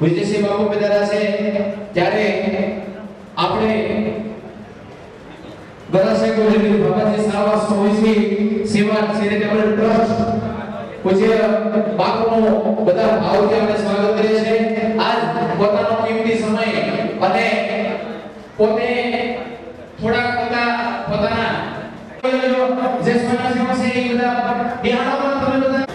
વિજયસિંહ બાપુ પધાર્યા છે ત્યારે આપણે ગરાસાઈ ગોવિંદ બાબાજી સારવાર સ્વામી સેવા ચેરિટેબલ ટ્રસ્ટ પૂજ્ય બાપુનો બધા ભાવથી આપણે સ્વાગત કરીએ છીએ આજ પોતાનો કિંમતી સમય અને પોતે થોડા પોતાના જે સ્વયંસેવક છે એ બધા બિહારમાં તમે બધા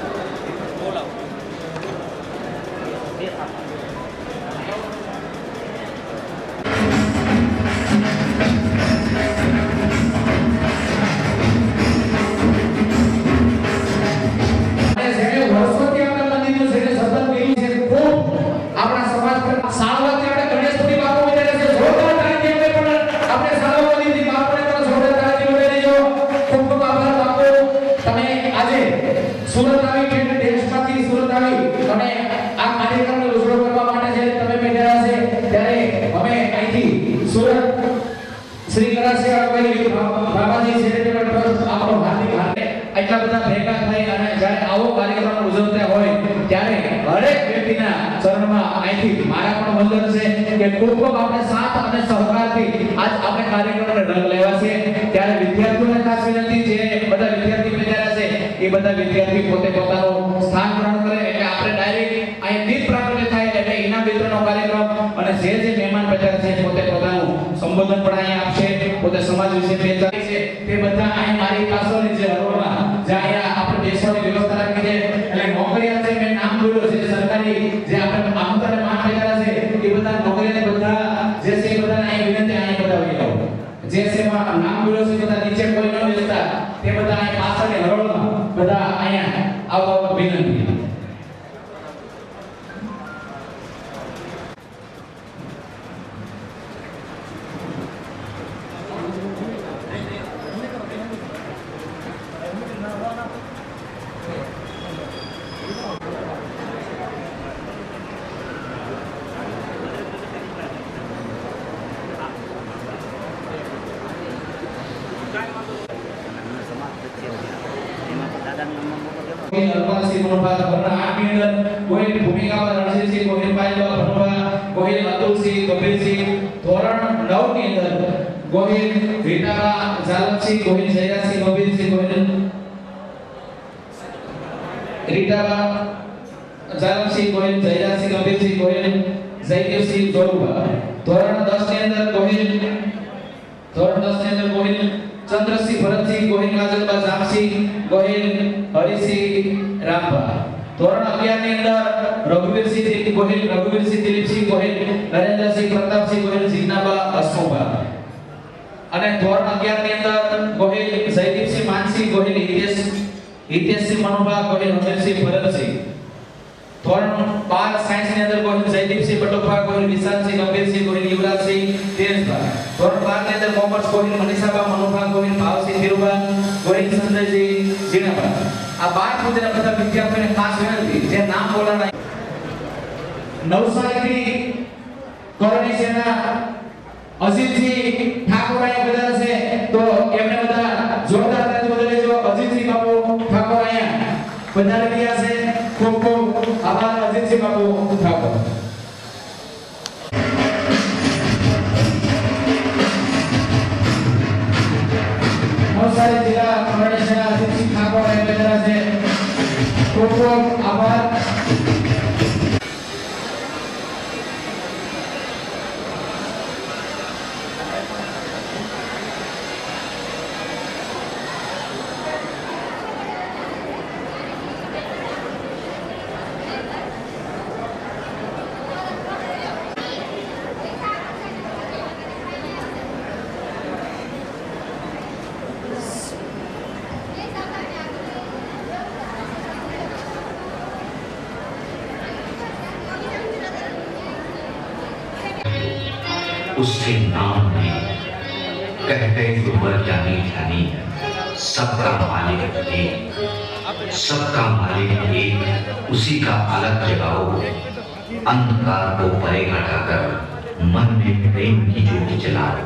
શ્રી ગરાસિયા બાબાજી ચેરિટેબલ ટ્રસ્ટ આપણો હાર્દિક એટલા બધા ભેગા થઈ અને જ્યારે આવો કાર્યક્રમ ઉજવતા હોય ત્યારે દરેક વ્યક્તિના ચરણમાં અહીંથી મારા પણ વંદન છે કે ખૂબ ખૂબ આપણે સાથ અને સહકારથી આજ આપણે કાર્યક્રમને રંગ લેવા છે ત્યારે વિદ્યાર્થીઓને ખાસ વિનંતી જે બધા વિદ્યાર્થી પધાર્યા છે એ બધા વિદ્યાર્થી પોતે પોતાનું સ્થાન ગ્રહણ કરે એટલે આપણે ડાયરેક્ટ અહીં દીપ પ્રાગટ્ય થાય એટલે ઇનામ વિતરણનો કાર્યક્રમ અને જે મહેમાન પધાર્યા છે પોતે પોતાનું સંબોધન પણ અહીં આપશે પોતે સમાજ વિશે બેચારી છે તે બધા અહીં મારી પાછળની જે હરોળમાં જે અહીંયા આપણે બેસવાની વ્યવસ્થા રાખી છે એટલે નોકરિયા છે મેં નામ બોલ્યો છે સરકારી જે આપણે આમંત્રણ માન પધાર્યા છે એ બધા નોકરિયાને બધા જે છે એ બધા અહીં વિનંતી અહીં બધા આવી જાવ જે છે નામ બોલ્યો છે બધા નીચે કોઈ ન બેસતા તે બધા અહીં પાછળની હરોળમાં બધા અહીંયા આવવા વિનંતી અરપાલસિંહ મનોભા ભરના આઠની અંદર ગોહિલ ભૂમિકામાં રણજીતસિંહ ગોહિલભાઈ ભનોભા ગોહિલ અતુલસિંહ કબીરસિંહ ધોરણ 9 ની અંદર ગોહિલ રીટાબા જાલમસિંહ ગોહિલ જયરાજસિંહ કબીરસિંહ ગોહિલ રીટાબા જાલમસિંહ ગોહિલ જયરાજસિંહ કબીરસિંહ ગોહિલ જયદેવસિંહ જોરુબા ધોરણ 10 ની અંદર ગોહિલ ચંદ્રસિંહ ભરતસિંહ ગોહિલ કાજલબા જામસિંહ ગોહિલ હરિસિંહ રામબા ધોરણ 11 ની અંદર રઘુવીરસિંહ ગોહિલ રઘુવીરસિંહ દિલીપસિંહ ગોહિલ નરેન્દ્રસિંહ પ્રતાપસિંહ ગોહિલ જીજ્ઞાબા હસમુભા અને ધોરણ 11 ની અંદર ગોહિલ જયદીપસિંહ માનસિંહ ગોહિલ હિતેશસિંહ મનોભા ગોહિલ હમીરસિંહ ભરતસિંહ ધોરણ 12 સાયન્સ ની અંદર ગોહિલ જયદીપસિંહ પટોભા ગોહિલ વિશાલસિંહ ગંભીરસિંહ ગોહિલ યુવરાજસિંહ તેજભા ધોરણ 12 ની અંદર કોમર્સ ગોહિલ મનીષાબા મનોભા ગોહિલ ભાવસિંહ ધીરુભા ગોહિલ સંજયસિંહ જીણાબા આ 12 મુદ્દા બધા વિદ્યાર્થીઓને ખાસ વિનંતી જે નામ બોલાણા નવસારીથી કરણી સેના અજીતસિંહ ઠાકોર અહીંયા બધા છે તો એમને બધા જોરદાર તાળી બજાવી દેજો અજીતસિંહ બાપુ ઠાકોર અહીંયા પધારી રહ્યા છે ખૂબ ખૂબ આભાર અજીતસિંહ બાપુ ઠાકોર નવસારી જિલ્લા કરણી સેના અજીતસિંહ ઠાકોર અહીંયા પધાર્યા છે ખૂબ ખૂબ આભાર उसके नाम में कहते तो मर जानी जानी सबका मालिक एक, सबका मालिक एक, उसी का अलग जगाओ, अंधकार को परे हटाकर मन में प्रेम की ज्योति जलाओ।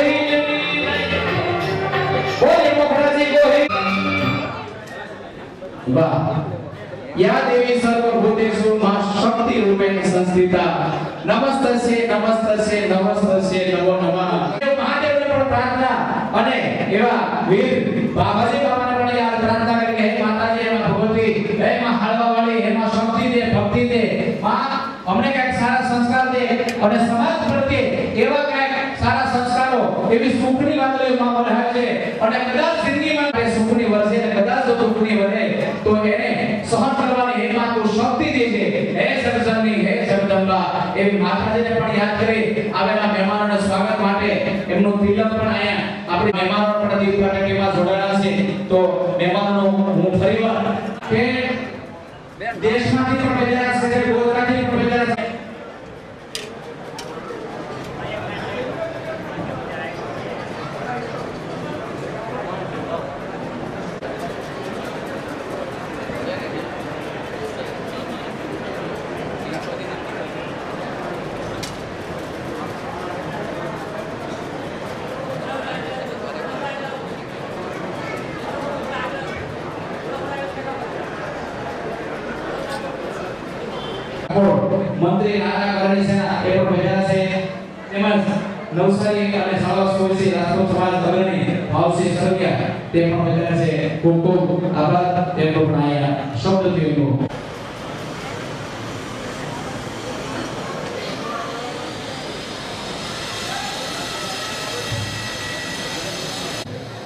ગોહિલ બોલે મોખરાજી ગોહિલ વાહ યા દેવી સર્વભૂતેષુ મા શક્તિ રૂપેણ સંસ્થિતા નમસ્તસ્ય નમસ્તસ્ય નમસ્તસ્ય નમો નમઃ મહાદેવને પણ પ્રાર્થના અને એવા વીર બાબાજી બાબાને પણ યાદ પ્રાર્થના કરી કે હે માતાજી હે ભગવતી હે માં હાલવા વાળી હે માં શક્તિ દે ભક્તિ દે માં અમને કઈક સારા સંસ્કાર દે અને સમાજ પ્રત્યે એવા કઈક સારા સંસ્કારો એવી સુખની વાતો માં બોલાવે છે અને કદાચ જિંદગીમાં એ સુખની વર્ષે અને કદાચ જો દુઃખની વધે તો એને સહન કરવાની હે માં તું શક્તિ દેજે હે સર્જનની હે જગદંબા એવી માતાજીને પણ યાદ કરી આવેલા મહેમાનોના સ્વાગત માટે એમનું તિલક પણ અહીંયા આપણે મહેમાનો પણ દીપ કમિટીમાં જોડાયા છે તો મહેમાનોનો હું ફરીવાર કે દેશમાંથી પણ પધાર્યા છે ગોધરાથી પણ પધાર્યા છે મંત્રી નાના કરણી સેના એ પણ ભેગા છે તેમજ નવસારી અને સાવસ કોઈસી રાજકોટ સમાજ અગ્રણી ભાવસિંહ સરગિયા તે પણ ભેગા છે ખૂબ ખૂબ આભાર તેમનો પણ અહીંયા શબ્દથી એમનો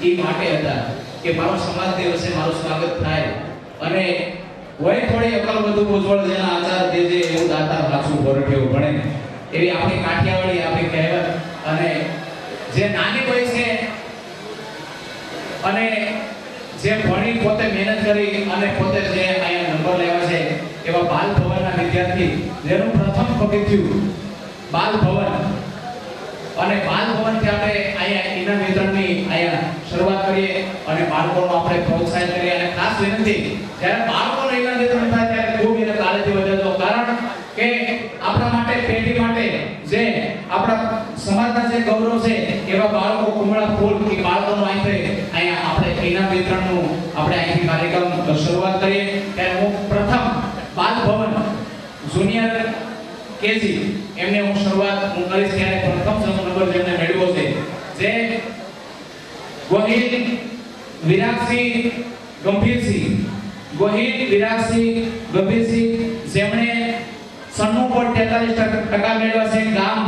એ માટે હતા કે મારો સમાજ દિવસે મારું સ્વાગત થાય અને વય થોડી અકલ વધુ ઉજ્જવળ જેના આચાર દેજે એવું દાતા રાખશું ભરઠેવું ભણે એવી આપણી કાઠિયાવાડી આપણી કહેવત અને જે નાની વય છે અને જે ભણી પોતે મહેનત કરી અને પોતે જે અહીંયા નંબર લેવા છે એવા બાલ ભવનના વિદ્યાર્થી જેનું પ્રથમ પગથિયું બાલ ભવન અને બાલ ભવનથી આપણે અહીંયા ઇનામ વિતરણની અહીંયા શરૂઆત કરીએ અને બાળકોનો આપણે પ્રોત્સાહિત કરીએ અને ખાસ વિનંતી જ્યારે બાળકોનો ઇનામ વિતરણ થાય ત્યારે ખૂબ એને કાળજી વધે તો કારણ કે આપણા માટે પેઢી માટે જે આપણા સમાજના જે ગૌરવ છે એવા બાળકો કુમળા ફૂલ કે બાળકોનો અહીંયા આપણે ઇનામ વિતરણનું આપણે અહીંથી કાર્યક્રમ શરૂઆત કરીએ ત્યારે હું પ્રથમ બાલ ભવન જુનિયર કેજી એમને હું શરૂઆત કરીશ ત્યારે પ્રથમ નંબર જેમને મેળવ્યો છે જે ગોહિલ વિરાગસિંહ ગંભીરસિંહ ગોહિલ વિરાગસિંહ ગંભીરસિંહ જેમણે 96.43% મેળવ્યા છે ગામ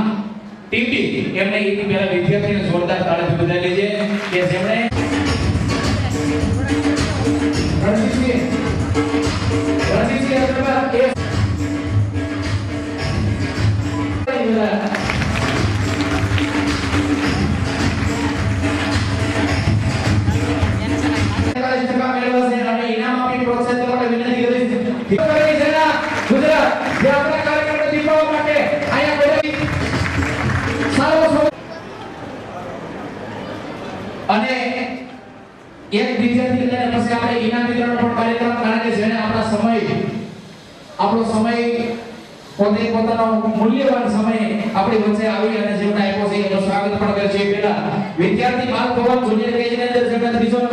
ટીપી એમને એક પહેલા વિદ્યાર્થીને જોરદાર તાળીથી વધાવી લેજે કે જેમણે રણજીતસિંહ અગ્રવાલ કે અને એક વિદ્યાર્થી લઈને પછી આપણે ઇનામ વિતરણ પણ કાર્યક્રમ કારણ કે જેને આપણો સમય પોતે પોતાનો મૂલ્યવાન સમય આપણી વચ્ચે આવી અને જેમને આપ્યો છે એનું સ્વાગત પણ કરે છે પહેલા વિદ્યાર્થી બાલ ભવન જુનિયર કેજી ની અંદર જેમણે ત્રીજો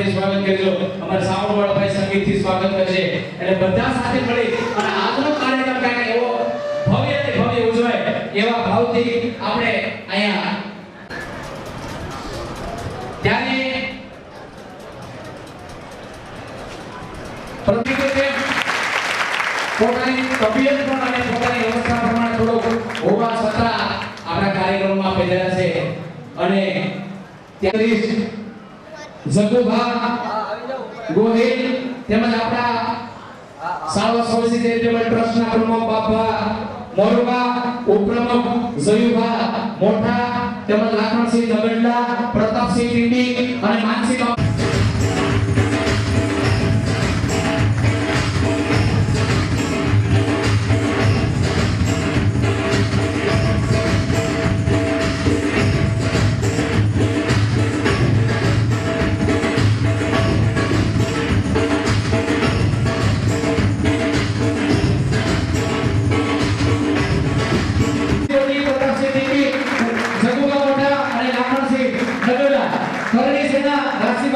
તાળીથી સ્વાગત કરજો. અમારા સાઉન્ડ વાળા ભાઈ સંગીતથી સ્વાગત કરશે. એટલે બધા સાથે મળી અને આજનો કાર્યક્રમ કાંઈક એવો ભવ્યથી ભવ્ય ઉજવાય એવા ભાવથી આપણે અહીંયા ત્યારે પ્રતિકે પોતાની તબિયત પણ અને પોતાની વ્યવસ્થા પ્રમાણે થોડોક હોવા છતાં આપણા કાર્યક્રમમાં પધાર્યા છે અને ત્યારે જગુભા ગોહિલ તેમજ આપણા સાવર સોસાયટી ચેરિટેબલ ટ્રસ્ટના પ્રમુખ બાપા મોરબા ઉપપ્રમુખ જયુભા મોઠા તેમજ લાખણસિંહ નગડલા પ્રતાપસિંહ ટીડી અને માનસિંહ કરણી સેના રાશિ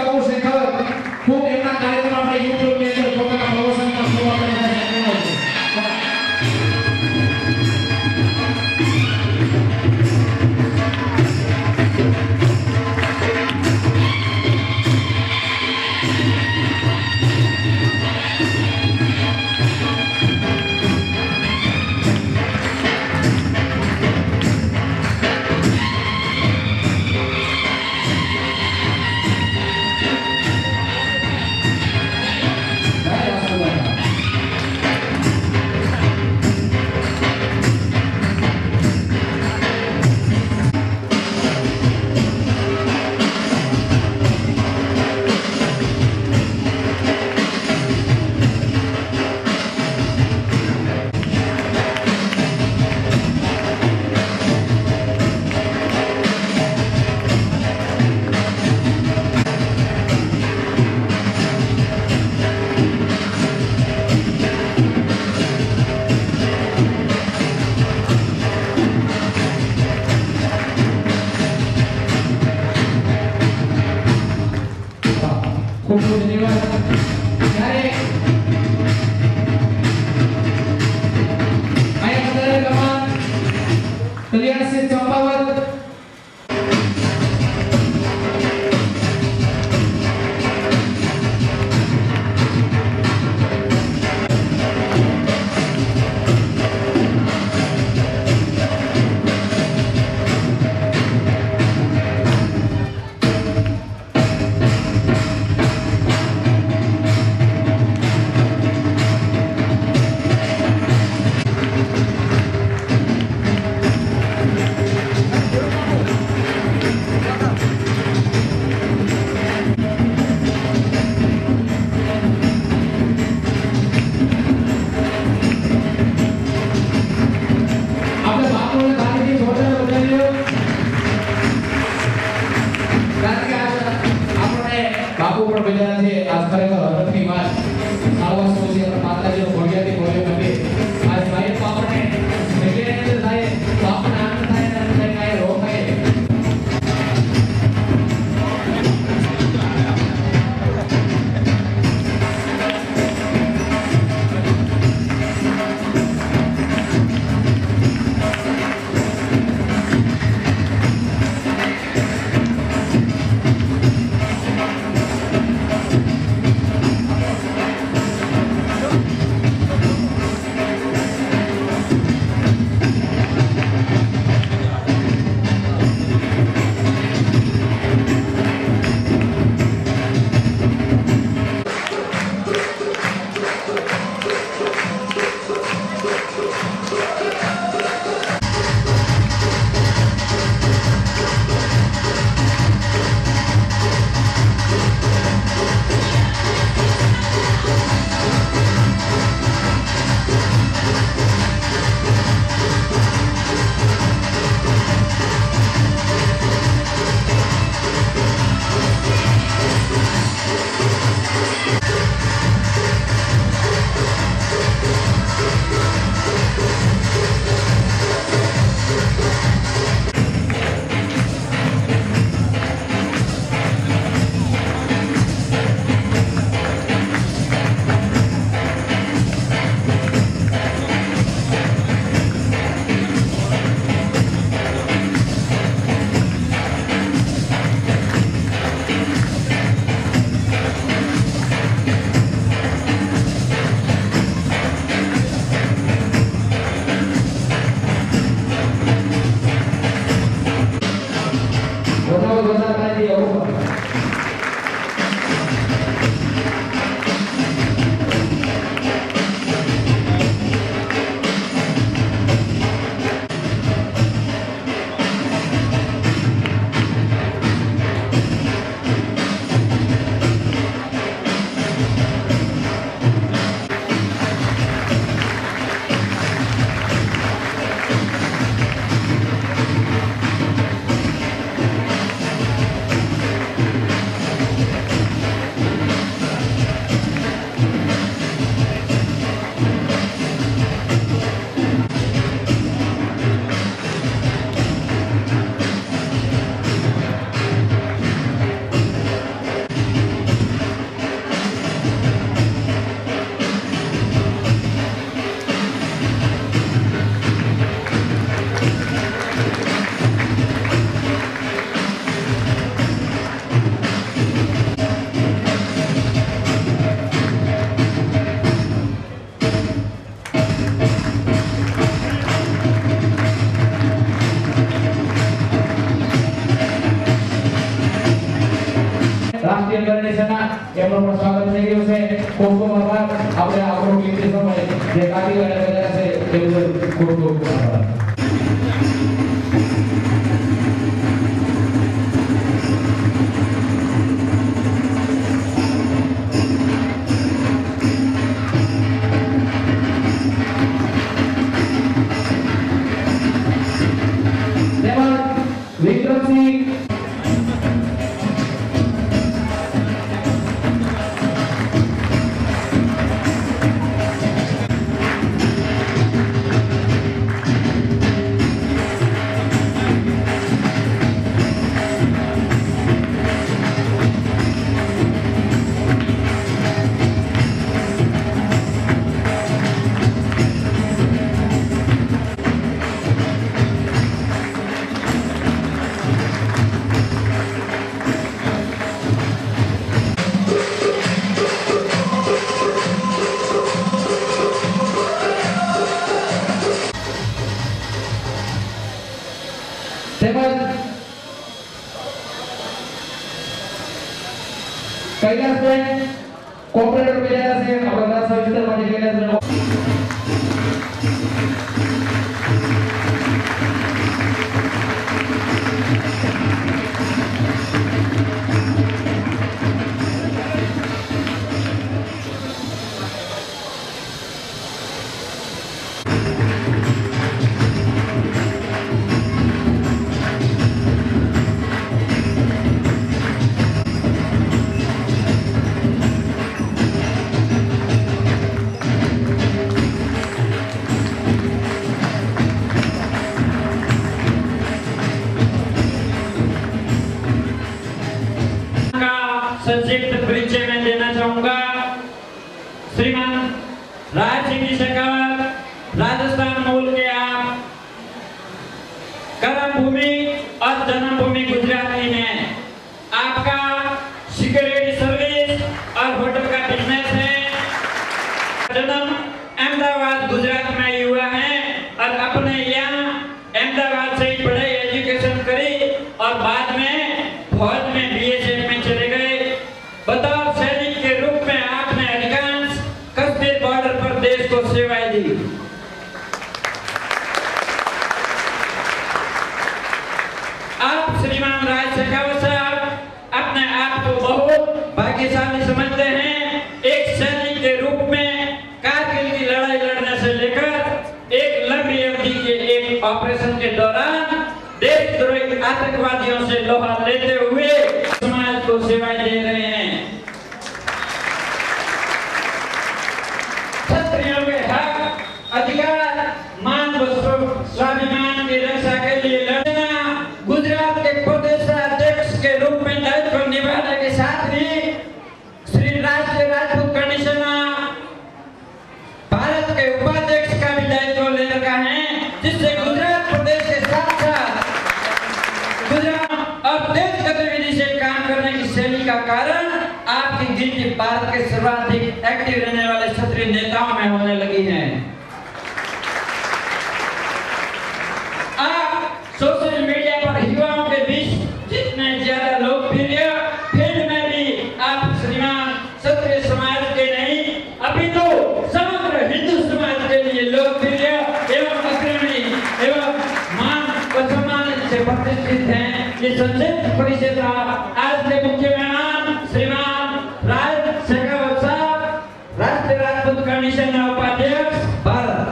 श्रीमान राज सिंह जी शेखावत, राजस्थान मूल के आप, कर्म भूमि और जन्मभूमि गुजराती में, आपका सिक्योरिटी सर्विस और होटल का बिजनेस है। जन्म अहमदाबाद गुजरात में हुआ है और अपने यहाँ अहमदाबाद से ही पढ़ाई एजुकेशन करी और बाद में फौज में बीएसएफ में चले गए। बतौर सैनिक के रूप में आपने अधिकांश कश्मीर बॉर्डर पर देश को सेवाएं दी। आप श्रीमान राज शेखावत साहब अपने आप को बहुत भाग्यशाली समझते हैं। एक सैनिक के रूप में कारगिल की लड़ाई लड़ने से लेकर एक लंबी अवधि के एक ऑपरेशन के दौरान देशद्रोही आतंकवादियों से लोहा लेते हुए समाज को सेवाएं दे रहे हैं। क्षत्रियों के हक, अधिकार, मान व स्वाभिमान की रक्षा के लिए लड़ना गुजरात के प्रदेशाध्यक्ष के रूप में दायित्व निभाने के साथ ही श्री राष्ट्रीय राजपूत कमीशन भारत के उपाध्यक्ष का भी दायित्व ले रखा है, जिससे गुजरात प्रदेश के साथ साथ गुजरात और देश गतिविधि से काम करने की शैली का कारण आपकी गिनती भारत के सर्वाधिक एक्टिव रहने वाले क्षत्रिय नेताओं में होने लगी है। आप सोशल मीडिया पर युवाओं के बीच जितने ज्यादा लोकप्रिय, फील्ड में भी आप श्रीमान क्षत्रिय समाज के नहीं अपितु समग्र हिंदू समाज के लिए लोकप्रिय एवं अग्रणी एवं मान व सम्मान से प्रतिष्ठित हैं। इस संक्षिप्त परिचय का आज के मुख्य मेहमान श्रीमान राज शेखावत साहब, राष्ट्रीय राजपूत कमीशन उपाध्यक्ष भारत।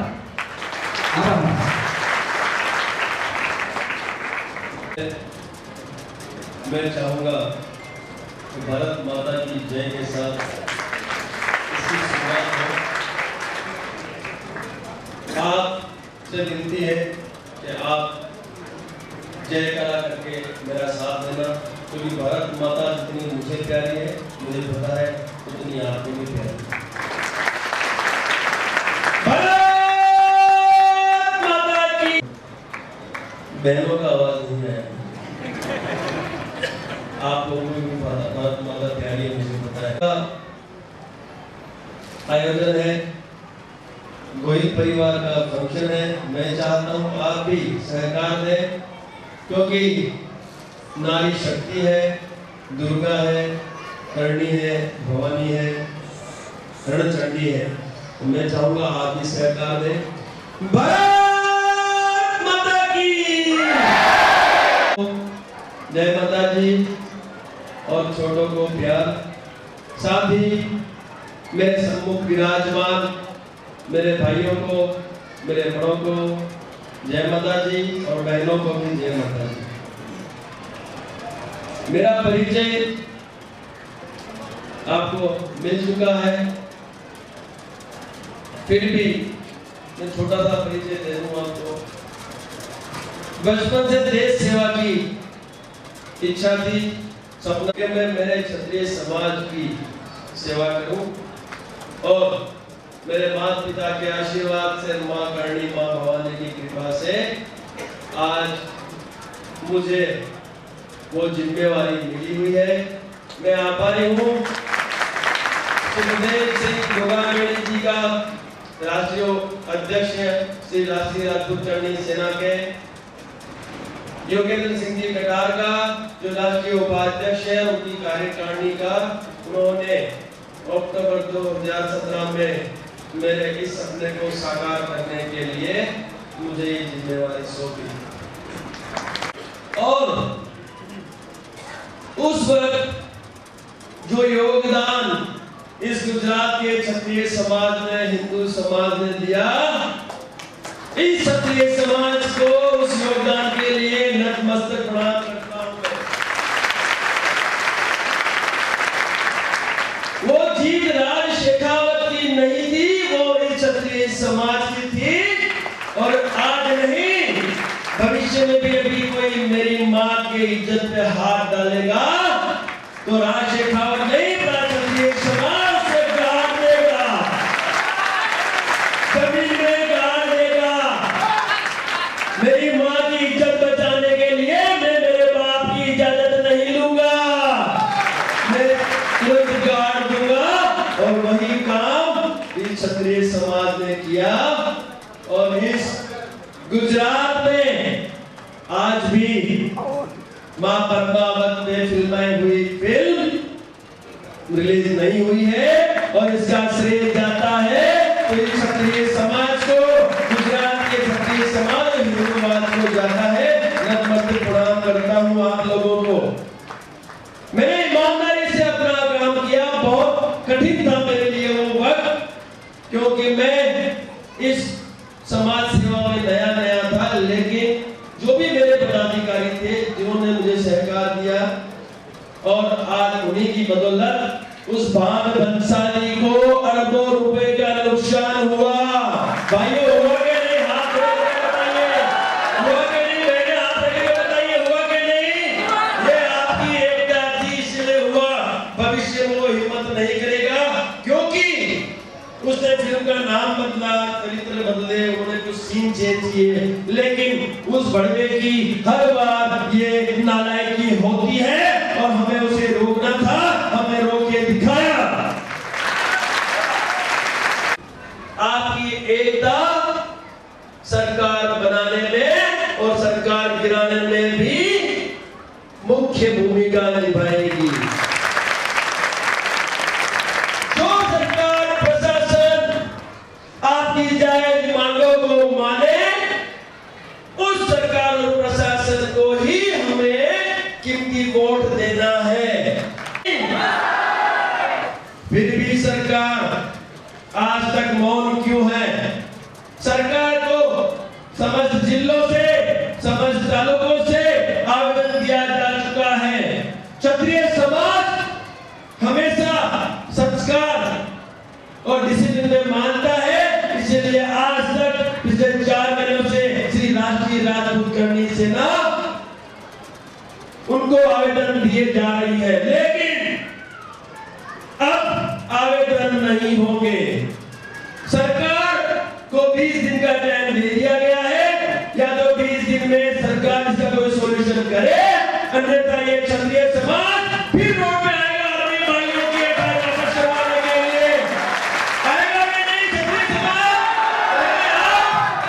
मैं चाहूंगा कि भारत माता की जय के साथ इसकी शुरुआत हो। आपसे विनती है कि आप जयकारा करके मेरा साथ देना, क्योंकि भारत माता जितनी मुझे प्यारी है, मुझे पता है उतनी आपको भी प्यारी है। भारत माता की। बहनों का आवाज नहीं है, आप लोगों को भी भारत माता प्यारी है, मुझे पता है। आयोजन है, गोहिल परिवार का फंक्शन है। मैं चाहता हूँ आप भी सहकार दें, क्योंकि नारी शक्ति है, दुर्गा है, करणी है, भवानी है, रणचंडी है। तो मैं चाहूंगा आप भी सहकार दें। भारत माता की जय माता जी और छोटों को प्यार। साथ ही मेरे सम्मुख विराजमान मेरे भाइयों को, मेरे बड़ों को जय माता जी और बहनों को भी जय माता जी। मेरा परिचय आपको मिल चुका है, फिर भी मैं छोटा सा परिचय दे दूं आपको। बचपन से देश सेवा की इच्छा थी, सपना कि मैं मेरे क्षत्रिय समाज की सेवा करूं और मेरे माता पिता के आशीर्वाद से, मां करणी, मां भवानी की कृपा से आज मुझे वो जिम्मेवारी मिली हुई है। मैं आभारी हूँ सुखदेव सिंह योगामेड़ी जी का, राष्ट्रीय अध्यक्ष श्री राष्ट्रीय राजपूत करणी सेना के, योगेंद्र सिंह जी कटार का जो राष्ट्रीय उपाध्यक्ष है, उनकी कार्यकारिणी का। उन्होंने अक्टूबर 2017 में मेरे इस सपने को साकार करने के लिए मुझे ये जिम्मेवारी सौंपी और उस वक्त जो योगदान इस गुजरात के क्षत्रिय समाज ने, हिंदू समाज ने दिया, इस क्षत्रिय समाज को उस योगदान के लिए नतमस्तक प्रणाम करता हूं। वो जीत राज शेखावत की नहीं थी, वो इस क्षत्रिय समाज की थी। और आज नहीं, भविष्य में भी अभी कोई मेरी मां के इज्जत पे हाथ डालेगा तो राज शेखावत नहीं, क्षत्रिय समाज से हाथ देगा। वही काम इस क्षत्रिय समाज ने किया और इस गुजरात में आज भी मां पद्मावत में फिल्माई हुई फिल्म रिलीज नहीं हुई है और इसका श्रेय जाता है तो इस क्षत्रिय समाज को, गुजरात के क्षत्रिय समाज हिंदुवाद को जाता है। नतमस्तक प्रणाम करता हूं आप लोगों को। मैंने ईमानदारी से अपना काम किया। बहुत कठिन था मेरे लिए वो वक्त, क्योंकि मैं इस समाज सेवा में नया था, लेकिन जो भी मेरे पदाधिकारी थे जिन्होंने मुझे सहकार दिया और आज उन्हीं की बदौलत उस भाग बंसाली को अरबों रुपए का नुकसान हुआ। भाइयों हुआ कि नहीं? हाथ जोड़ के बताइए, हुआ कि नहीं? बहने हाथ जोड़ के बताइए, हुआ कि नहीं? ये आपकी एकता थी इसलिए हुआ। भविष्य में वो हिम्मत नहीं करेगा, क्योंकि उसने फिल्म का नाम बदला, चरित्र बदले, उन्होंने कुछ सीन चेंज किए, लेकिन उस भड़वे की हर बार ये नालायकी होती है और हमें उसे रोकना था, हमें रोक के दिखाया। आपकी एकता सरकार बनाने में और सरकार गिराने में भी मुख्य भूमिका निभाएगी। जो सरकार प्रशासन आपकी जायज मांगों को माने, उस सरकार और प्रशासन को ही हमें कीमती वोट देना है। फिर भी सरकार आज तक मौन क्यों है? सरकार को समस्त जिलों से, समस्त तालुकों से आवेदन दिया जा चुका है। क्षत्रिय समाज हमेशा संस्कार और डिसिप्लिन में मानता है, इसलिए आज तक पिछले 4 महीनों से श्री राष्ट्रीय राजपूत करनी सेना उनको आवेदन दिए जा रही है, लेकिन अब आवेदन नहीं होंगे। सरकार को 20 दिन का टाइम दे दिया गया है, या तो 20 दिन में सरकार इसका कोई सॉल्यूशन करे, अन्यथा ये क्षत्रिय समाज फिर रोड पे आएगा अपनी मांगों की वापस करवाने के लिए। आएगा कि नहीं क्षत्रिय समाज?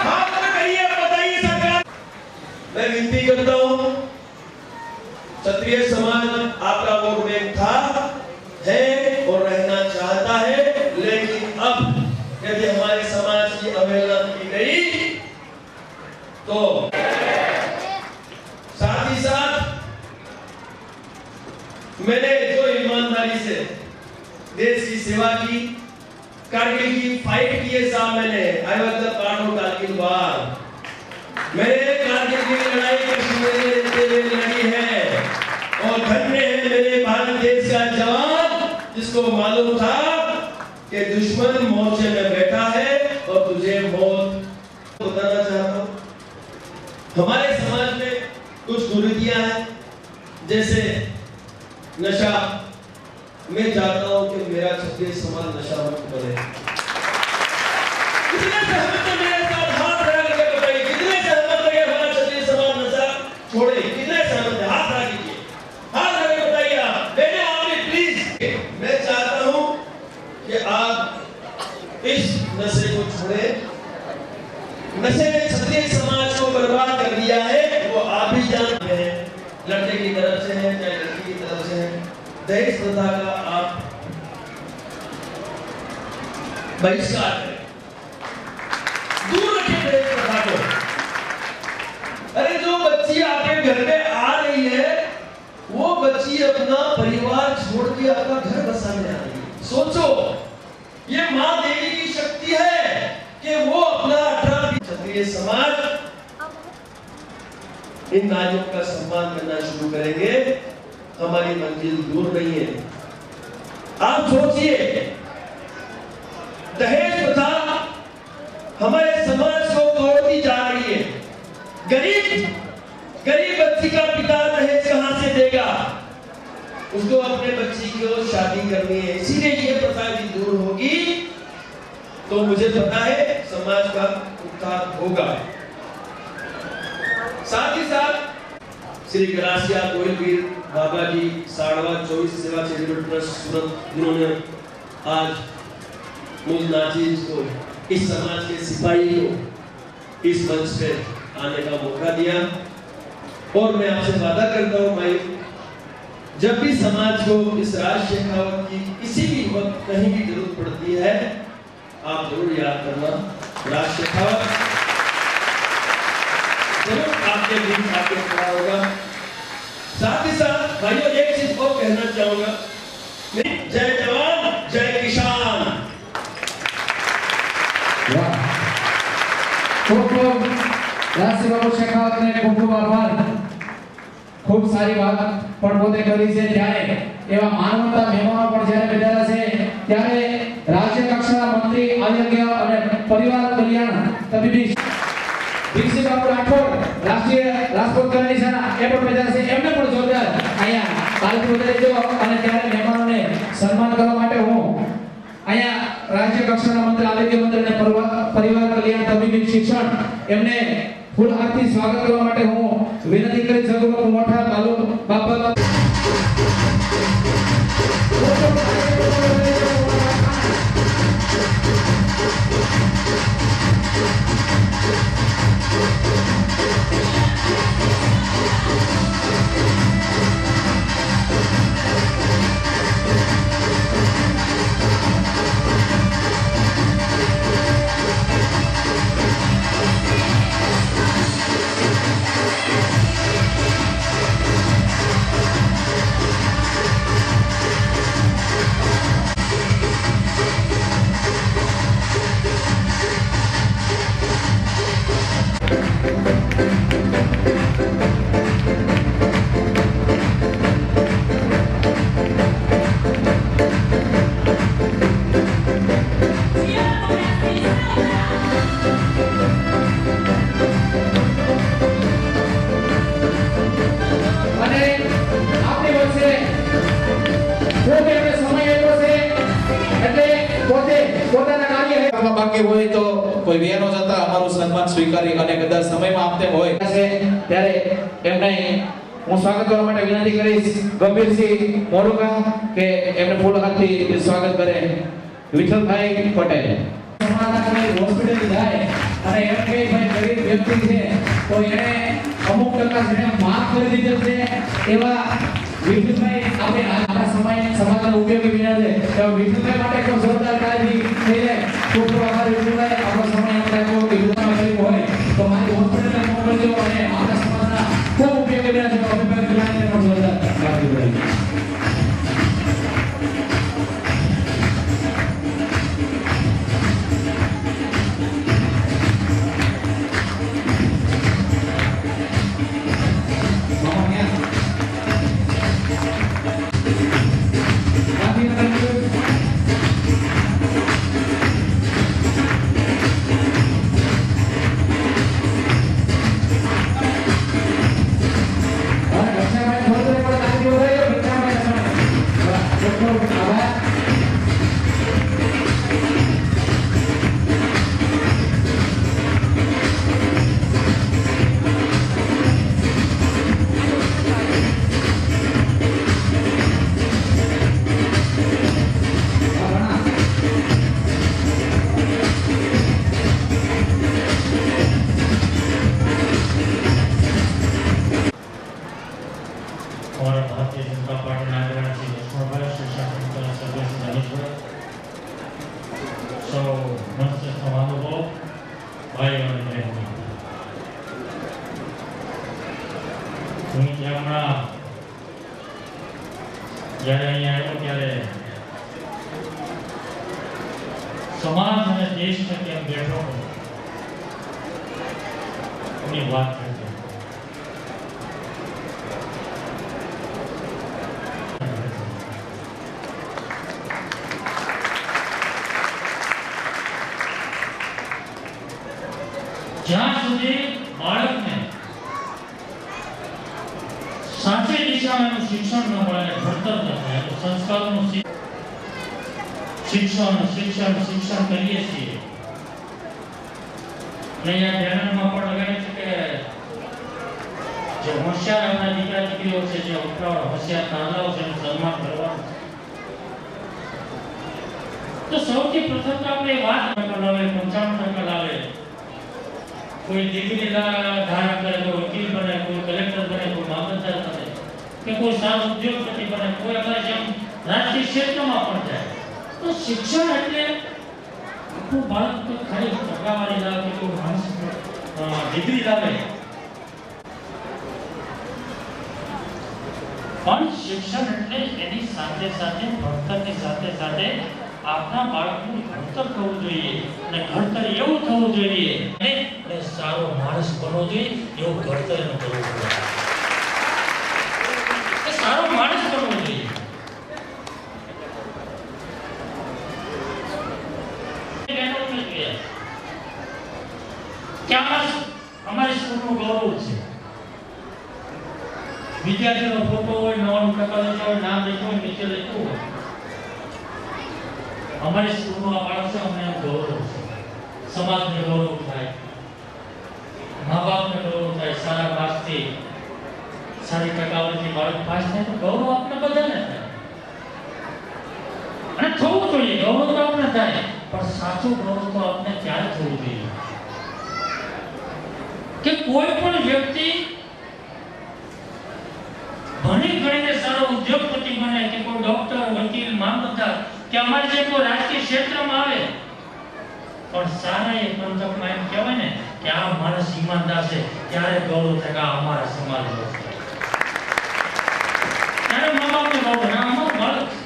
आप कहिए, बताइए सरकार। मैं विनती करता हूं, क्षत्रिय समाज आपका वोट बैंक था, है और रहना चाहता है, लेकिन अब यदि हमारे समाज की अवहेलना की गई तो साथ ही साथ मैंने जो ईमानदारी से देश की सेवा की, कारगिल की फाइट की है साहब, मैंने I was the part of Kargil war. मैंने कारगिल की लड़ाई कश्मीर में रहते हुए लड़ी है और धन्य है मेरे भारत देश का जवान जिसको मालूम था कि दुश्मन मोर्चे में बैठा है और तुझे मौत। बताना चाहता हूं, हमारे समाज में कुछ कुरीतियां हैं, जैसे नशा। मैं चाहता हूं कि मेरा क्षत्रिय समाज नशा मुक्त बने। कितने सहमत हैं मेरे साथ? हाथ लगा के बताइए, कितने सहमत हैं हमारा क्षत्रिय समाज नशा छोड़े? कितने सहमत हैं? हाथ लगा कीजिए, हाथ लगा के बताइए। आप बेटे, आप प्लीज, मैं चाहता हूं कि आप इस नशे को छोड़े। नशे ने क्षत्रिय समाज को बर्बाद कर दिया है, वो आप ही जानते हैं, लड़के की तरफ से है चाहे लड़की की तरफ से है। दहेज प्रथा का आप बहिष्कार करें, दूर रखें दहेज प्रथा को। अरे जो बच्ची आपके घर में आ रही है, वो बच्ची अपना परिवार छोड़ के आपका घर बसाने आ रही है। सोचो, ये मां देवी की शक्ति है कि वो अपना 18 क्षत्रिय समाज इन नारियों का सम्मान करना शुरू करेंगे। हमारी मंजिल दूर नहीं है। आप सोचिए, दहेज प्रथा हमारे समाज को तोड़ती जा रही है। गरीब बच्ची का पिता दहेज कहां से देगा? उसको अपने बच्ची को शादी करनी है, इसीलिए ये प्रथा भी दूर होगी तो मुझे पता है समाज का उत्थान होगा। साथ ही साथ श्री गरासिया गोइलवीर बाबा जी साड़वा 24 सेवा चैरिटेबल ट्रस्ट सूरत, जिन्होंने आज मुझ नाजीज को, इस समाज के सिपाही को इस मंच पे आने का मौका दिया। और मैं आपसे वादा करता हूँ भाई, जब भी समाज को इस राज शेखावत की किसी भी वक्त कहीं भी जरूरत पड़ती है, आप जरूर याद करना राज शेखावत जरूर आपके बीच आके खड़ा होगा। साथ ही साथ भाइयों एक चीज और कहना चाहूंगा, जय जवान जय किसान। ખૂબ ખૂબ રાજસિંહ શેખાવતને ખૂબ ખૂબ આભાર. ખૂબ સારી વાત પણ પોતે કરી છે. ત્યારે એવા માનવતા મહેમાનો પણ જ્યારે બેઠેલા છે, ત્યારે રાજ્ય કક્ષાના મંત્રી આરોગ્ય અને પરિવાર કલ્યાણ તબીબી વિકસિત બાપુ રાઠોડ રાષ્ટ્રીય રાજકોટ કમિશનના એ પણ બેઠેલા છે. એમને પણ જોરદાર અહીંયા તાલીમ વધારી દો. અને ત્યારે મહેમાનોને સન્માન કરવા માટે હું અહીંયા રાજ્ય કક્ષાના મંત્રી આરોગ્ય મંત્રી અને પરિવાર કલ્યાણ તબીબી શિક્ષણ એમને ફૂલહારથી સ્વાગત કરવા માટે હું વિનંતી કરી શકું છું. મોટા તાલુકો બાપા બાકી હોય તો કોઈ વેનો જતા અમારું સન્માન સ્વીકારી અને કદાચ સમયમાં આપતે હોય ત્યારે એમને હું સ્વાગત કરવા માટે વિનંતી કરીશ ગંભીરસિંહ મોરુકા કે એમને ફૂલહારથી સ્વાગત કરે. વિઠ્ઠલભાઈ પટેલ સમાજના હોસ્પિટલ જાય અને એમ કે ભાઈ ગરીબ વ્યક્તિ છે તો એને અમુક ટકા જેને માફ કરી દીધેલ છે એવા વિઠ્ઠલભાઈ આપણે આપણા સમાજના ઉપયોગી બન્યા છે. તો વિઠ્ઠલભાઈ માટે કોઈ જોરદાર તાળી થઈ જાય. ખૂબ ખૂબ આભાર વિઠ્ઠલભાઈ. આપણો સમય આપણે કોઈ વિરોધમાં કર્યું હોય તો મારી હોસ્પિટલને મોકલજો અને આપણા સમાજના ખૂબ ઉપયોગી બન્યા છે. અભિપ્રાય કલ્યાણને પણ જોરદાર તાળી બધાઈ. भारतीय जनता पार्टी नागरिक श्री लक्ष्मणभाई श्री शासन सदस्य धनेश्वर सौ मंच समारोह भाई और बहनों હું હમણાં જ્યારે અહીંયા આવ્યો ત્યારે સમાજ અને દેશને કેમ બેઠો એની વાત કરતો. જ્યાં સુધી બાળકને સાચી દિશામાં શિક્ષણ ન મળે, ભણતર ન થાય, તો સંસ્કારોનું શિક્ષણ કરીએ છીએ. અને અહીંયા બેનરમાં પણ લગાડે છે કે જે હોશિયાર આપણા દીકરા દીકરીઓ છે, જે હોશિયાર તારલાઓ છે એનું સન્માન કરવાનું. તો સૌથી પ્રથમ તો આપણે વાત લાવે 95% લાવે, કોઈ ડિગ્રી ધારણ કરે, કોઈ વકીલ બને, કોઈ કલેક્ટર બને, કોઈ મામલતદાર બને, કે કોઈ સારો ઉદ્યોગપતિ બને, કોઈ અમારે જેમ રાજકીય ક્ષેત્રમાં પણ જાય. તો શિક્ષણ એટલે આખું બાળક તો ખાલી ટકાવારી લાવે કે કોઈ માણસ ડિગ્રી લાવે, પણ શિક્ષણ એટલે એની સાથે સાથે ભણતરની સાથે સાથે આપના બાળકનું ઘડતર થવું જોઈએ, અને ઘડતર એવું થવું જોઈએ અને સારો માણસ બનવો જોઈએ એવું ઘડતર એનું કરવું જોઈએ. સારો માણસ બનવો જોઈએ. અમારી સ્કૂલનું ગૌરવ છે. વિદ્યાર્થીનો ફોટો હોય, 99% હોય, નામ લખ્યું હોય, નીચે લખ્યું હોય, અમારી સ્કૂલનું આ બાળક છે, અમને ગૌરવ છે. સમાજને ગૌરવ થાય, મા બાપને ગૌરવ થાય. સારા માર્ક્સથી, સારી ટકાવારીથી બાળક પાસ થાય તો ગૌરવ આપણે બધાને થાય, અને થવું જોઈએ. ગૌરવ તો આપણે થાય, પણ સાચું ગૌરવ તો આપણે ત્યારે થવું જોઈએ કે કોઈ પણ વ્યક્તિ ભણી ગણીને સારો ઉદ્યોગપતિ બને, કે કોઈ ડોક્ટર, વકીલ, મામલતદાર, કે અમારે જે કોઈ રાજકીય ક્ષેત્રમાં આવે, પણ સારા એ પંથકમાં એમ કહેવાય ને કે આ માણસ ઈમાનદાર છે, ત્યારે ગૌરવ થાય કે આ અમારા સમાજનો છે. ત્યારે મા બાપને ગૌરવ, ના અમારું બાળક છે.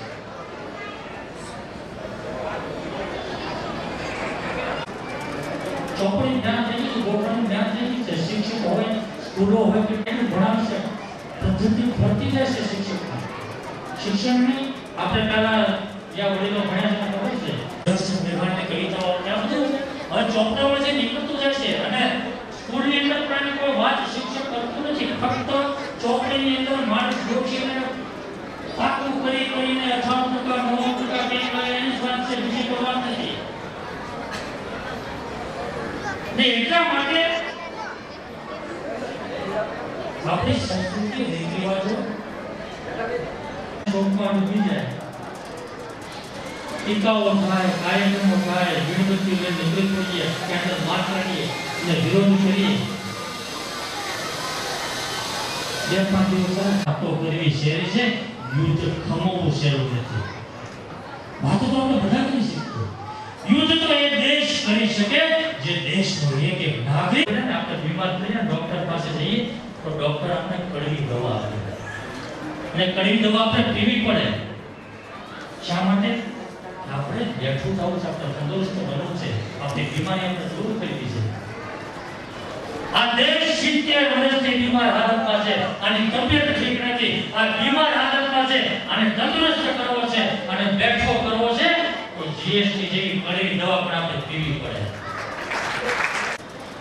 ચોપડી જ્ઞાન થઈ ગયું, ગોઠવણનું જ્ઞાન થઈ ગયું છે. શિક્ષક હોય, સ્કૂલો હોય કે કેવું ભણાવશે, પદ્ધતિ ફરતી જાય છે શિક્ષકની. શિક્ષણની આપણે પહેલા જ્યાં વડીલો ભણ્યા છે ખબર છે, દસ નિર્માણની કવિતાઓ, ત્યાં બધું હવે ચોપડામાં જે નીકળતું જાય છે, અને સ્કૂલની અંદર પણ આની કોઈ વાત શિક્ષક કરતું નથી. ફક્ત ચોપડીની અંદર માણસ ગોઠવીને પાકું કરીને 98% 90% કેમ કરે એની જ વાત છે, બીજી કોઈ વાત નથી. ને એટલા માટે આપણી સંસ્કૃતિ, રીત રિવાજો શોધવાનું બીજા ટીકાઓ થાય, કાર્યક્રમો થાય, મીણબત્તી લઈને નિવૃત્ત કરીએ, ક્યાં માર કરીએ અને વિરોધ કરીએ. 2-5 દિવસ વાતો કરવી શેરી છે, યુદ્ધ ખમવું સહેલું નથી. વાતો તો આપણે બધા કરી શકીએ. યુદ્ધ તો એ દેશ કરી શકે જે દેશનો એક એક નાગરિક. આપણે બીમાર થઈએ, ડોક્ટર પાસે જઈએ તો ડોક્ટર આપણે કડવી દવા આપે, અને કડવી દવા આપણે પીવી પડે. શા માટે? આપણે બેઠું થવું છે, આપણે તંદુરસ્ત બનવું છે, આપણી બીમારી આપણે દૂર કરવી છે. આ દેશ 70 વર્ષથી બીમાર હાલતમાં છે, આની તબિયત ઠીક નથી, આ બીમાર હાલતમાં છે, આને તંદુરસ્ત કરવો છે અને બેઠો કરવો છે, તો જીએસટી જેવી કડવી દવા પણ આપણે પીવી પડે.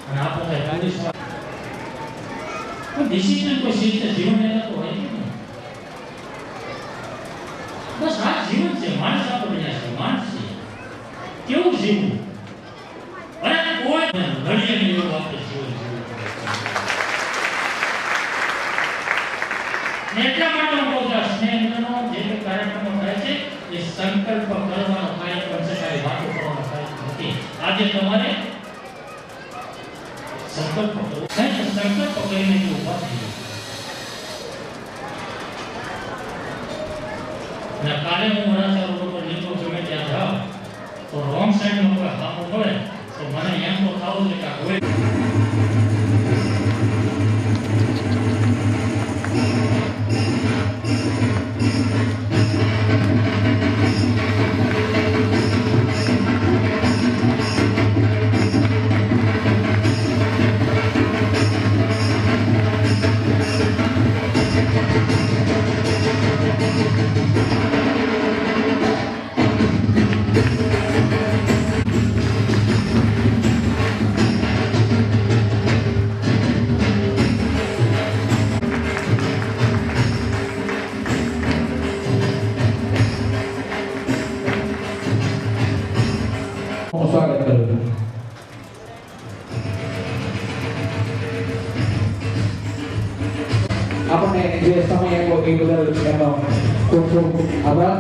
અને આપણે ડિસિપ્લિન કોઈ શિસ્ત જીવન એના તો હોય નહીં. બસ આ જીવન છે, માણસ આપણે છે, માણસ છે, કેવું જીવવું, અને કોઈ ઘડીએ નહીં એવું આપણે જીવન જીવવું. એટલા માટે હું કહું છું, સ્નેહનો જે કાર્યક્રમો થાય છે એ સંકલ્પ કરવાનો કાર્યક્રમ છે, કાંઈ વાતો કરવાનો કાર્યક્રમ નથી. આજે તમારે સંકલ્પ કરવો, સંકલ્પ કરીને ઉભા થઈ જાય. અને કાલે હું વરાછા રોડ પર નીકળો ગમે ત્યાં જાઉં તો રોંગ સાઈડ નો કોઈ સામો પડે તો મને એમ તો થવું છે કે કોઈ સ્વાગત કરું છું. આપણને જે સમય આપ્યો એ બદલ એમનો ખૂબ ખૂબ આભાર.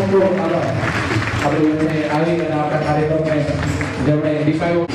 ખૂબ ખૂબ આભાર આપણી વચ્ચે આવી અને આપણા કાર્યક્રમને જેમણે દીપાયો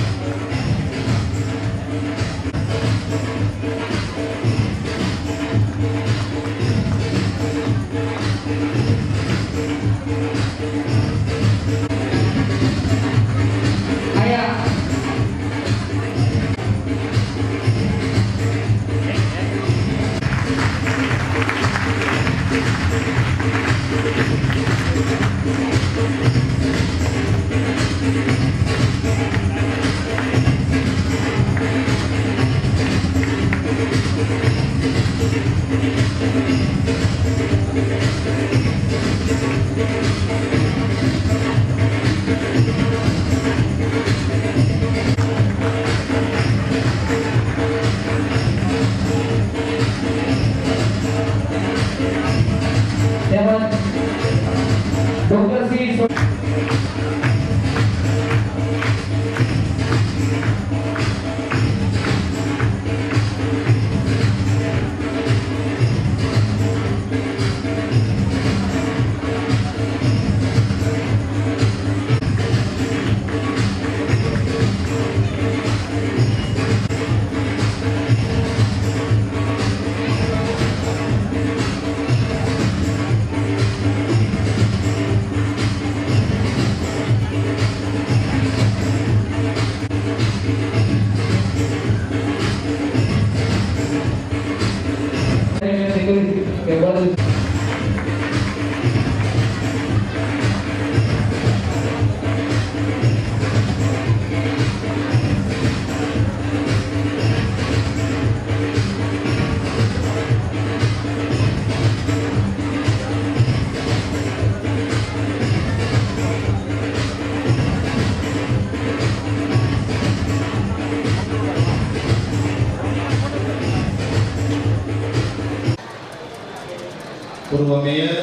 પૂર્વ મેયર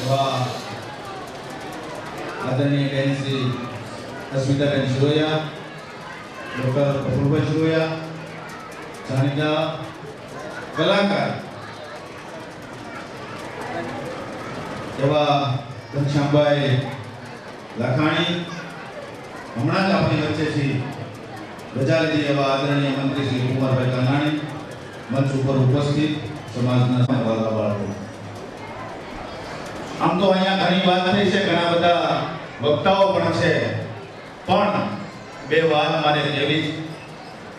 એવા આદરણીય બેન શ્રી અસ્મિતાબેન શિરોયા, ડોક્ટર પ્રફુલભાઈ શિરોયા, જાણીતા કલાકાર એવા ઘનશ્યામભાઈ લાખાણી, હમણાં જ આપણી વચ્ચેથી રજા લીધી એવા આદરણીય મંત્રી શ્રી કુમારભાઈ કાનાણી, મંચ ઉપર ઉપસ્થિત સમાજના વાલા બાળકો. આમ તો અહીંયા ઘણી વાત થઈ છે, ઘણા બધા વક્તાઓ પણ છે, પણ બે વાત મારે કહેવી.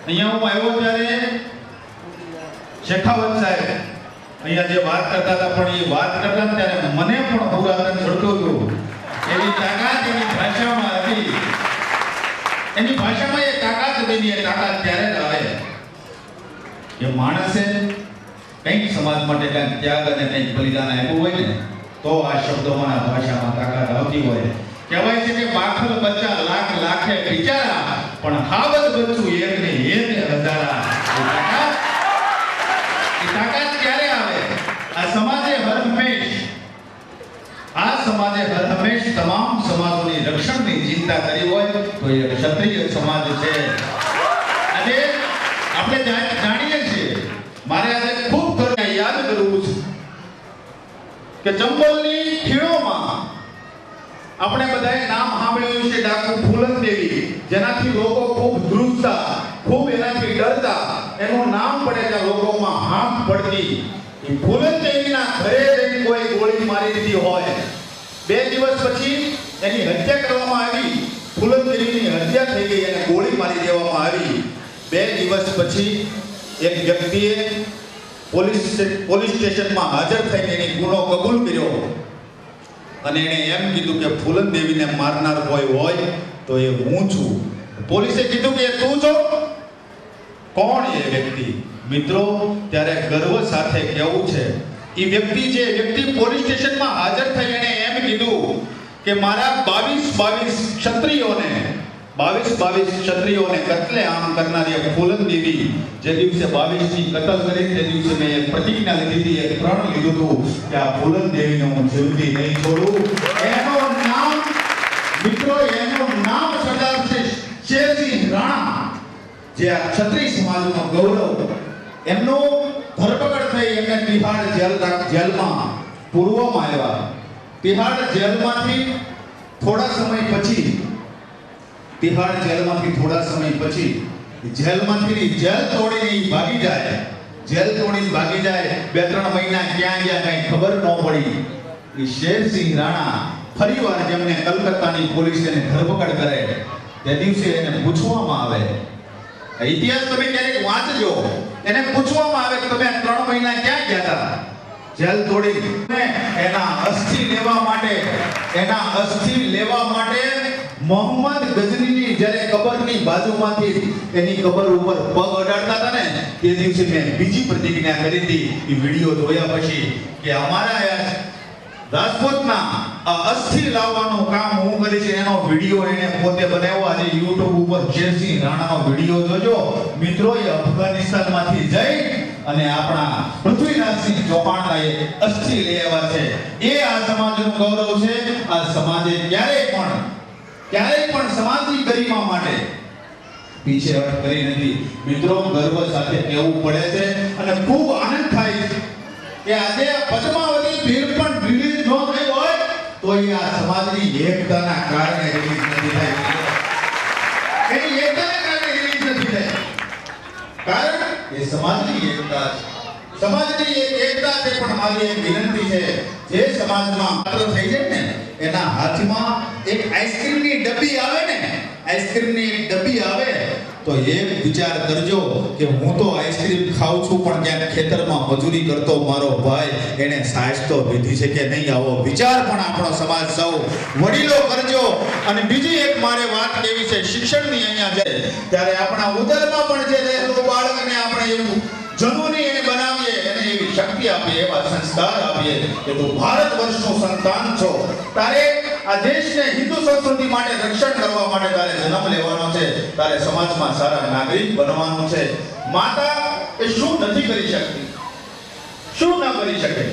અહીંયા હું આવ્યો ત્યારે શેખાવત સાહેબ અહીંયા જે વાત કરતા હતા, પણ એ વાત કરતા ત્યારે મને પણ પુરાતન છોડતું હતું. એવી તાકાત એની ભાષામાં હતી, એની ભાષામાં એ તાકાત હતી. એ તાકાત ત્યારે જ આવે કે માણસે કંઈક સમાજ માટે કંઈક ત્યાગ અને કંઈક બલિદાન આપ્યું હોય ને, તો આ શબ્દોમાં ભાષામાં તાકાત આવતી હોય. કહેવાય છે કે બાખલ બચ્ચા લાખ લાખે બિચારા, પણ હાવત બચ્ચું એક ને એક હજારા. એ તાકાત ક્યારે આવે? આ સમાજે હર હંમેશ તમામ સમાજોની રક્ષણની ચિંતા કરી હોય તો એ ક્ષત્રિય સમાજ છે. આજે આપણે જાણીએ છીએ, મારે આજે ખૂબ યાદ કરવું છે કે ચંબલની ખીણોમાં આપણે બધાએ નામ સાંભળ્યું છે, ડાકુ ફૂલન દેવી, જેનાથી લોકો ખૂબ ધ્રુજતા, ખૂબ એનાથી ડરતા. એનું નામ પડે ત્યાં લોકોમાં હાથ પડતી. એ ફૂલન દેવીના ઘરે જઈને કોઈ ગોળી મારી દીધી હોય, 2 દિવસ પછી એની હત્યા કરવામાં આવી. ફૂલન દેવીની હત્યા થઈ ગઈ અને ગોળી મારી દેવામાં આવી. 2 દિવસ પછી એક વ્યક્તિએ પોલીસ સ્ટેશનમાં હાજર થઈને એની ગુનો કબૂલ કર્યો અને એણે એમ કીધું કે ફૂલન દેવીને મારનાર કોઈ હોય તો એ હું છું. પોલીસે કીધું કે તું છો? કોણ એ વ્યક્તિ? મિત્રો, ત્યારે ગર્વ સાથે કહેવું છે, એ વ્યક્તિ પોલીસ સ્ટેશનમાં હાજર થઈ એણે એમ કીધું કે મારા 22 ક્ષત્રિયોને કત્લેઆમ કરનારી ફૂલન દેવી જે દિવસે 22ની કતલ કરી, તે દિવસે મેં એક પ્રતિજ્ઞા લીધી હતી, એક પ્રણ લીધું હતું કે આ ફૂલન દેવીને હું જીવતી નહીં છોડું. એનું નામ મિત્રો, એનું નામ સરદાર શેરસિંહ રાણા, જે આ ક્ષત્રિય સમાજનો ગૌરવ, એમનો ધરપકડ થઈ એમને તિહાડ જેલમાં પૂરવામાં આવ્યા. તિહાડ જેલમાંથી થોડા સમય પછી જેલમાંથી જેલ તોડીને ઈ ભાગી જાય. જેલ તોડીને ભાગી જાય. 2-3 મહિના ક્યાં ગયા કઈ ખબર ન પડી. ઈ શેરસિંહ રાણા ફરીવાર જેમને કલકત્તાની પોલીસ એને ધરપકડ કરે તે દિવસે એને પૂછવામાં આવે, ઇતિહાસ તમે ક્યારેક વાંચજો, એને પૂછવામાં આવે કે તમે 3 મહિના ક્યાં ગયા હતા જેલ તોડીને. એના અસ્થિ લેવા માટે મોહમ્મદ ગઝનીની જ્યારે કબરની બાજુમાંથી એની કબર ઉપર પગ અડાડતા હતા ને તે દિવસે મેં બીજી પ્રતિજ્ઞા કરી હતી. એ વિડિયો જોયા પછી કે અમારા રાજપૂતના અસ્થિ લાવવાનું કામ હું કરીશ. એનો વિડિયો એને પોતે બનાવ્યો. આજે YouTube ઉપર શેરસિંહ રાણાનો વિડિયો જોજો મિત્રો. એ અફઘાનિસ્તાનમાંથી જઈ અને આપણા પૃથ્વીરાજસિંહ ચૌહાણના એ અસ્થિ લઈ આવ્યા છે. એ આ સમાજનું ગૌરવ છે. આ સમાજે ક્યારેય પણ સમાજની ગરિમા માટે પીછેહટ કરી નથી મિત્રો. ગર્વ સાથે કહેવું પડે છે અને ખૂબ આનંદ થાય છે કે આજે પદ્માવતી ફિલ્મ પણ રિલીઝ ન થઈ હોય તો એ આ સમાજની એકતાના કારણે રિલીઝ નથી થઈ. એની એકતાના કારણે રિલીઝ નથી થઈ. કારણ એ સમાજની એકતા છે. સમાજની એક એકતા છે. પણ મારી એક વિનંતી છે, જે સમાજમાં પાત્ર થઈ જાય ને એના હાથમાં એક આઈસ્ક્રીમની ડબ્બી આવે તો એક વિચાર કરજો કે હું તો આઈસ્ક્રીમ ખાઉં છું પણ ક્યાંક ખેતરમાં મજૂરી કરતો મારો ભાઈ એને સાયસ તો વિધિ છે કે નહીં. આવો વિચાર પણ આપણો સમાજ સૌ વડીલો કરજો. અને બીજી એક મારે વાત કેવી છે શિક્ષણની. અહીંયા જાય ત્યારે આપણા ઉદરમાં પણ જે રહેલું બાળકને આપણે એવું જનૂની એને બનાવીએ, એને એવી શક્તિ આપીએ, એવા સંસ્કાર આપીએ કે તું ભારત વર્ષનું સંતાન છો. તારે આ દેશને હિન્દુ સંસ્કૃતિ માટે રક્ષણ કરવા માટે તારે જન્મ લેવાનો છે. તારે સમાજમાં સારા નાગરિક બનવાનું છે. માતા એ શું નથી કરી શકતી, શું ન કરી શકે.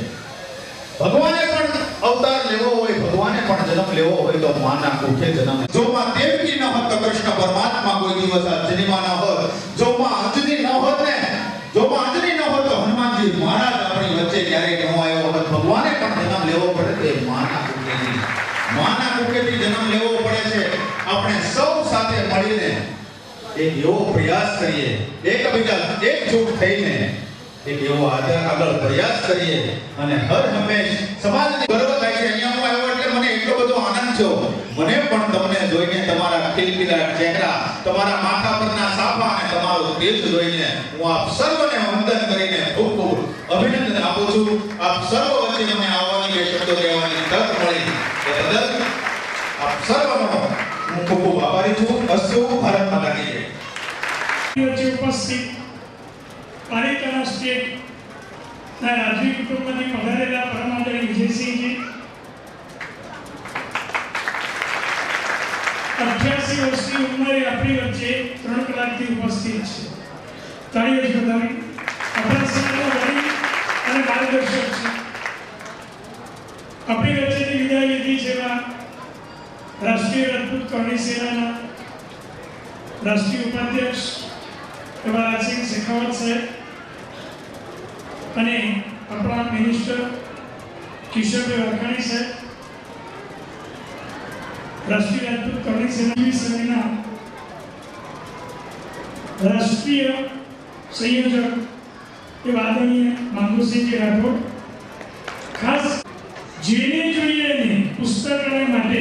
ભગવાને પણ અવતાર લેવો હોય, ભગવાને પણ જન્મ લેવો હોય તો માના કુખે જન્મ. જો માં દેવકી ન હોત તો કૃષ્ણ પરમાત્મા કોઈ દિવસ આ જન્મા ન હોત. જો માં અંજની ન હોત ને, જો માં અંજની ન હોત તો હનુમાનજી મહારાજ આપણી વચ્ચે ક્યારેય ન આવ્યો હોત. ભગવાને પણ જન્મ લેવો પડે તે માના કુખેથી જન્મ લેવો પડે છે. આપણે સૌ સાથે મળીને એક એવો પ્રયાસ કરીએ, એકજૂટ થઈને એક એવો આગળ પ્રયાસ કરીએ અને હર હંમેશ સમાજને ગર્વ થાય છે. અહીંયા હું આવ્યો એટલે મને એટલો બધો આનંદ થયો. મને પણ તમને જોઈને, તમારા ખીલખીલા ચહેરા, તમારા માથા પરના સાફા અને તમારો તેજ જોઈને હું આપ સર્વને વંદન કરીને ખૂબ ખૂબ અભિનંદન આપું છું. આપ સર્વ વચ્ચે મને આવવાની બે શબ્દો કહેવાની તક મળી એ બદલ આપ સર્વનો હું ખૂબ ખૂબ આભારી છું. અસ્તુ ભારત માતા કી જય. ઉપસ્થિત પાલિતાણા સ્ટેટ ના રાજવી કુટુંબમાંથી પધારેલા પરમ આદરણીય વિજયસિંહજી, 88 વર્ષની ઉંમરે આપણી વચ્ચે 3 કલાકથી ઉપસ્થિત છે. તાળીઓથી વધાવી આપણા સમાજના વડીલ અને માર્ગદર્શક છે. આપણી વચ્ચેની વિદાય લીધી છે રાષ્ટ્રીય રાજપૂત કરણી સેનાના રાષ્ટ્રીય ઉપાધ્યક્ષ એવા રાજસિંહ શેખાવત સાહેબ અને આપણા મિનિસ્ટર કિશોરભાઈ વાઘાણી સાહેબ, રાષ્ટ્રીય રાજપૂત કરણી સેનાના રાષ્ટ્રીય સંયોજક એવા આદરણીય માંગુસિંહજી રાઠોડ, ખાસ જેને જોઈએ ને પુસ્તકાલય માટે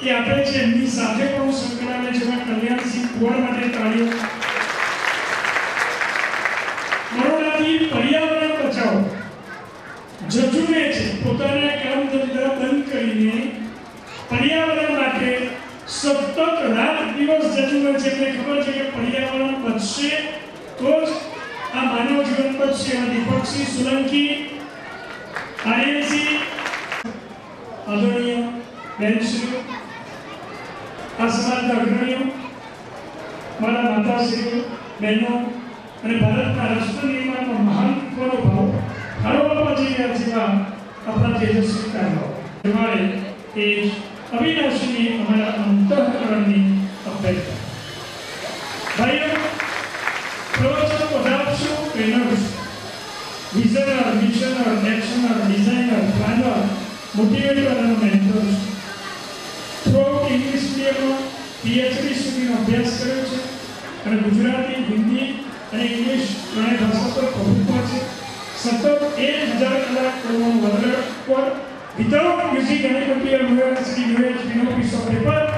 એ આપે છે એમની સાથે પણ સંકળાયેલા જેવા કલ્યાણસિંહ કુંવર માટે તાળીઓ. બરોડાથી પર્યાવરણ બચાવો જજુને છે પોતાના કામ ધંધા બંધ કરીને પર્યાવરણ માટે સતત રાત દિવસ જજુમે છે. એમને ખબર છે કે પર્યાવરણ બચશે તો જ આ માનવ જીવન બચશે. દીપકસિંહ સોલંકી, આર્યનસિંહ, આદરણીય બેનશ્રીઓ, આ સમાજના અગ્રણીઓ, મારા માતાશ્રીઓ, બહેનો અને ભારતના રાષ્ટ્ર નિર્માણમાં મહાન ભાવ ફાળો આપવા જઈ રહ્યા છે આપણા તેજસ્વી કાર્યો જમાડે એ અવિનાશી અમારા અંતઃકરણની અપેક્ષા. ભાઈઓ, પ્રવચનો વધારશું trainers, Wisner, મિશનર, એક્શનર, designer, planar motivator અને મેન્ટર છું. થ્રુઆઉટ ઇંગ્લિશ મીડિયમમાં PhD સુધીનો અભ્યાસ કર્યો છે અને ગુજરાતી, હિન્દી અને ઇંગ્લિશ ત્રણેય ભાષા પર પ્રભુત્વ છે. સતત 1000 કલાક કરવાનું વર્ક પર without using any computer university knowledge in office of paper